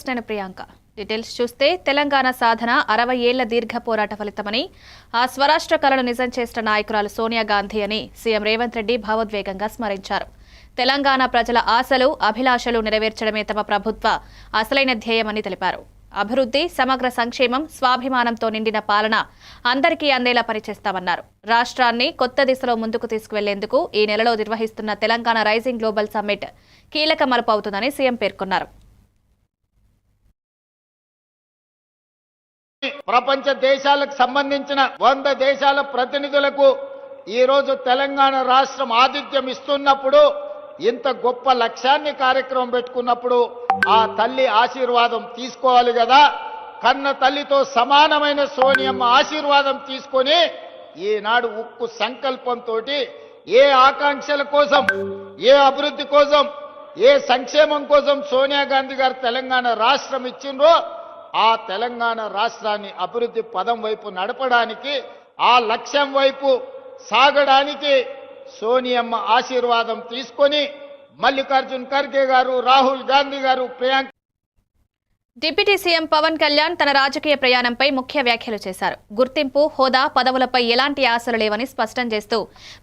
Arrest అయిన Priyanka. Details చూస్తే తెలంగాణ సాధన 60 ఏళ్ల దీర్ఘ పోరాట ఫలితమని, ఆ స్వరాష్ట్ర కలను నిజం చేసిన నాయకురాలు సోనియా గాంధీ అని సీఎం రేవంత్ రెడ్డి భావోద్వేగంగా స్మరించారు. తెలంగాణ ప్రజల ఆశలు, అభిలాషలు నెరవేర్చడమే తమ ప్రభుత్వ అసలైన ధ్యేయమని తెలిపారు. అభివృద్ధి, సమగ్ర సంక్షేమం, స్వాభిమానంతో నిండిన పాలన అందరికీ అందేలా పనిచేస్తామన్నారు. రాష్ట్రాన్ని కొత్త దిశలో ముందుకు తీసుకువెళ్లేందుకు ఈ నెలలో నిర్వహిస్తున్న తెలంగాణ రైజింగ్ గ్లోబల్ సమ్మిట్ కీలక మలుపు అవుతుందని సీఎం పేర్కొన్నారు. ప్రపంచ దేశాలకు సంబంధించిన 100 దేశాల ప్రతినిధులకు ఈరోజు తెలంగాణ రాష్ట్రం ఆతిథ్యం ఇస్తున్నప్పుడు, ఇంత గొప్ప లక్ష్యాన్ని కార్యక్రమం పెట్టుకున్నప్పుడు ఆ తల్లి ఆశీర్వాదం తీసుకోవాలి కదా. కన్న తల్లితో సమానమైన సోనియమ్మ ఆశీర్వాదం తీసుకొని ఈనాడు ఉక్కు సంకల్పంతో ఏ ఆకాంక్షల కోసం, ఏ అభివృద్ధి కోసం, ఏ సంక్షేమం కోసం సోనియా గాంధీ గారు తెలంగాణ రాష్ట్రం ఇచ్చిండ్రో ఆ తెలంగాణ రాష్ట్రాన్ని అభివృద్ధి పదం వైపు నడపడానికి, ఆ లక్ష్యం వైపు సాగడానికి సోనియమ్మ ఆశీర్వాదం తీసుకొని మల్లికార్జున్ ఖర్గే గారు, రాహుల్ గాంధీ గారు, ప్రియాంక. డిప్యూటీ సీఎం పవన్ కళ్యాణ్ తన రాజకీయ ప్రయాణంపై ముఖ్య వ్యాఖ్యలు చేశారు. గుర్తింపు, హోదా, పదవులపై ఎలాంటి ఆశలు లేవని స్పష్టం చేస్తూ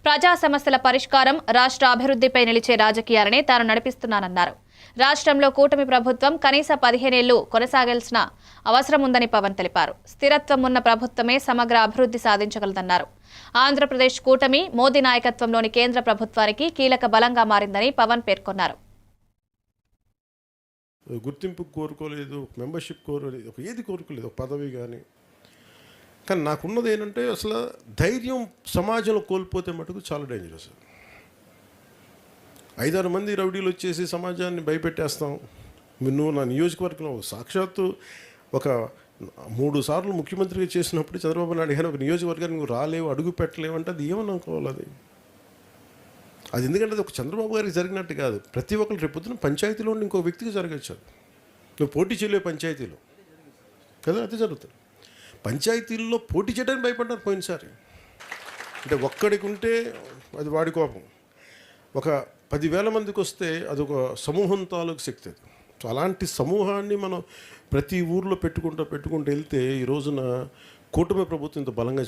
ప్రజా సమస్యల పరిష్కారం, రాష్ట్ర అభివృద్ధిపై నిలిచే రాజకీయాలనే తాను నడిపిస్తున్నానన్నారు. రాష్ట్రంలో కూటమి ప్రభుత్వం కనీస 15 ఏళ్లు కొనసాగాల్సిన అవసరం ఉందని పవన్ తెలిపారు. స్థిరత్వం ఉన్న ప్రభుత్వమే సమగ్ర అభివృద్ధి సాధించగలదన్నారు. ఆంధ్రప్రదేశ్ కూటమి మోదీ నాయకత్వంలోని కేంద్ర ప్రభుత్వానికి కీలక బలంగా మారిందని పవన్ పేర్కొన్నారు. గుర్తింపు కోరుకోలేదు, మెంబర్షిప్ కోరుకోలేదు, ఏది కోరుకోలేదు, ఒక పదవి కానీ నాకున్నది ఏంటంటే అసలు ధైర్యం సమాజంలో కోల్పోతే మటుకు చాలా డేంజరస్. 5-6 మంది రౌడీలు వచ్చేసి సమాజాన్ని భయపెట్టేస్తాం. నువ్వు నా నియోజకవర్గంలో సాక్షాత్తు ఒక 3 సార్లు ముఖ్యమంత్రిగా చేసినప్పుడు చంద్రబాబు నాయుడు గారు ఒక నియోజకవర్గానికి నువ్వు రాలేవు, అడుగు పెట్టలేవు అంటే అది ఏమని అనుకోవాలి? అది ఎందుకంటే అది ఒక చంద్రబాబు గారికి జరిగినట్టు కాదు. ప్రతి ఒక్కరు రేపు పొద్దున పంచాయతీలో ఉండి ఇంకో వ్యక్తికి జరగచ్చు. నువ్వు పోటీ చేయలేవు పంచాయతీలో కదా, అది జరుగుతుంది. పంచాయతీల్లో పోటీ చేయడానికి భయపడ్డారు పోయినసారి. అంటే ఒక్కడికి ఉంటే అది వాడి కోపం, ఒక 10,000 మందికి వస్తే అదొక సమూహం తాలూకు శక్తి. అది సో అలాంటి సమూహాన్ని మనం ప్రతి ఊర్లో పెట్టుకుంటూ వెళ్తే ఈ రోజున కూటమి ప్రభుత్వం ఇంత బలంగా